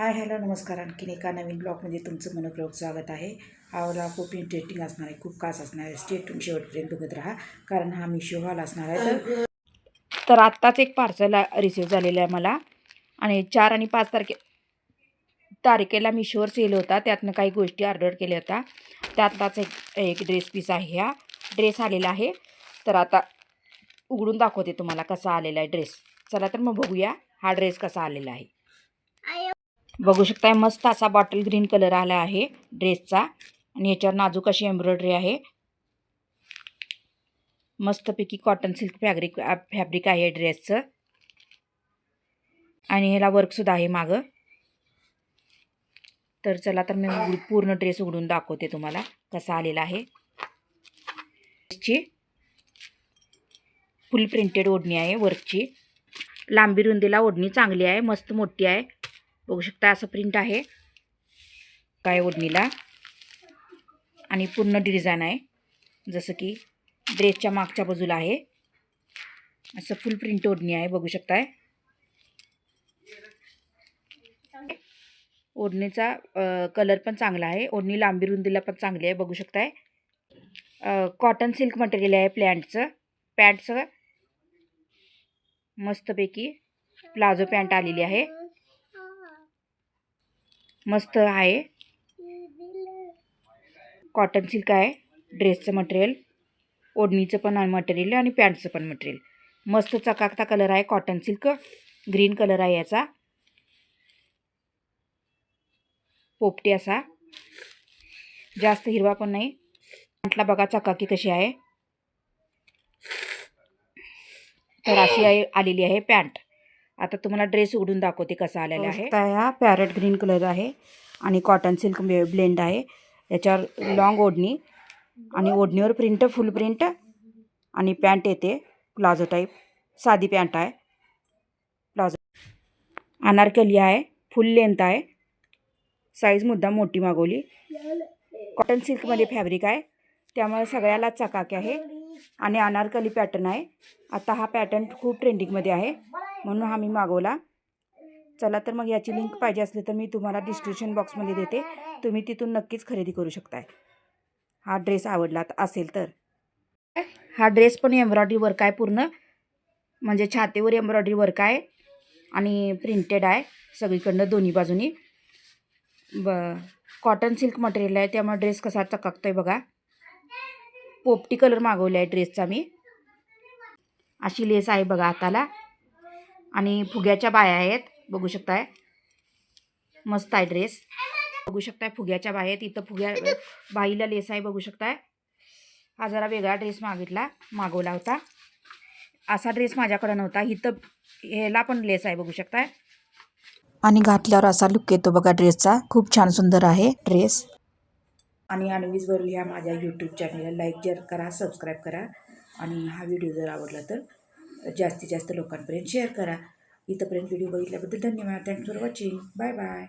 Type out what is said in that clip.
Hi hello नमस्कार. आणखीन एका नवीन ब्लॉगमध्ये तुमचं मनपूर्वक स्वागत आहे. हा ब्लॉग खूप इंटरेस्टिंग असणार आहे, खूप खास असणार आहे. स्टे ट्यून शेवटपर्यंत बघत राहा, कारण हा मिशो हॉल असणार आहे. तर आत्ताच एक पार्सल रिसीव झालेलं आहे मला, आणि 4 आणि 5 तारखेला मिशोवर सेल होता. त्यातनं काही गोष्टी ऑर्डर केल्या होत्या. त्यातलाच एक ड्रेस पीस आहे. हा ड्रेस आलेला आहे. तर आता उघडून दाखवते तुम्हाला कसा आलेला आहे ड्रेस. चला तर मग बघूया हा ड्रेस कसा आलेला आहे. बघू शकताय मस्त असा बॉटल ग्रीन कलर आला आहे ड्रेसचा, आणि याच्यावर नाजूक अशी एम्ब्रॉयडरी आहे. मस्तपैकी कॉटन सिल्क फॅब्रिक आहे ड्रेसचं, आणि ह्याला वर्कसुद्धा आहे मागं. तर चला तर मी पूर्ण ड्रेस उघडून दाखवते तुम्हाला कसा आलेला आहे. फुल प्रिंटेड ओढणी आहे वर्कची. लांबी रुंदीला ओढणी चांगली आहे, मस्त मोठी आहे. बघू शकता असं प्रिंट आहे काय ओढणीला, आणि पूर्ण डिझाईन आहे जसं की ड्रेसच्या मागच्या बाजूला आहे. असं फुल प्रिंट ओढणी आहे, बघू शकताय. ओढणीचा कलर पण चांगला आहे. ओढणी लांबी रुंदीला पण चांगली आहे, बघू शकताय. कॉटन सिल्क मटेरियल आहे पॅन्टचं मस्तपैकी प्लाझो पॅन्ट आलेली आहे, मस्त आहे. कॉटन सिल्क आहे ड्रेसचं मटेरियल, ओढणीचं पण मटेरियल आणि पॅन्टचं पण मटेरियल. मस्त चकाकता कलर आहे. कॉटन सिल्क ग्रीन कलर आहे याचा, पोपटी असा, जास्त हिरवा पण नाही. पॅन्टला बघा चकाकी कशी आहे. तर अशी आलेली आहे पॅन्ट. आता तुम्हाला ड्रेस उघडून दाखवते कसा आलेला आहे. हा पॅरेट ग्रीन कलर आहे आणि कॉटन सिल्क ब्लेंड आहे. याच्यावर लॉंग ओढणी, आणि ओढणीवर प्रिंट फुल प्रिंट, आणि पॅन्ट येते प्लाझो टाईप. साधी पॅन्ट आहे, प्लाझो अनारकली आहे, फुल लेंथ आहे. साईज मुद्दाम मोठी मागवली. कॉटन सिल्कमध्ये फॅब्रिक आहे, त्यामुळे सगळ्याला चकाकी आहे, आणि अनारकली पॅटर्न आहे. आता हा पॅटर्न खूप ट्रेंडिंगमध्ये आहे, म्हणून हा मी मागवला. चला तर मग याची लिंक पाहिजे असली तर मी तुम्हाला डिस्क्रिप्शन बॉक्समध्ये देते, तुम्ही तिथून नक्कीच खरेदी करू शकताय. हा ड्रेस आवडला असेल तर. हा ड्रेस पण एम्ब्रॉयडरी वर्क आहे पूर्ण, म्हणजे छातीवर एम्ब्रॉयडरी वर्क आहे, आणि प्रिंटेड आहे सगळीकडनं दोन्ही बाजूनी. कॉटन सिल्क मटेरियल आहे, त्यामुळे ड्रेस कसा चकाकतोय बघा. पोपटी कलर मागवला आहे ड्रेसचा मी. अशी लेस आहे बघा हाताला, आणि फुग्याच्या बाया आहेत, बघू शकताय. मस्त आहे ड्रेस, बघू शकताय. फुग्याच्या बाया आहेत इथं, बाईला लेस आहे, बघू शकताय. हा जरा वेगळा ड्रेस मागवला होता. असा ड्रेस माझ्याकडे नव्हता. इथं ह्याला पण लेस आहे, बघू शकताय, आणि घातल्यावर असा लुक येतो बघा ड्रेसचा. खूप छान सुंदर आहे ड्रेस. आणि अनवीज बरोबर ह्या माझ्या यूट्यूब चॅनलला लाईक करा, सबस्क्राईब करा, आणि हा व्हिडिओ जर आवडला तर जास्तीत जास्त लोकांपर्यंत शेअर करा. इथंपर्यंत व्हिडिओ बघितल्याबद्दल धन्यवाद. Thanks for watching. Bye bye.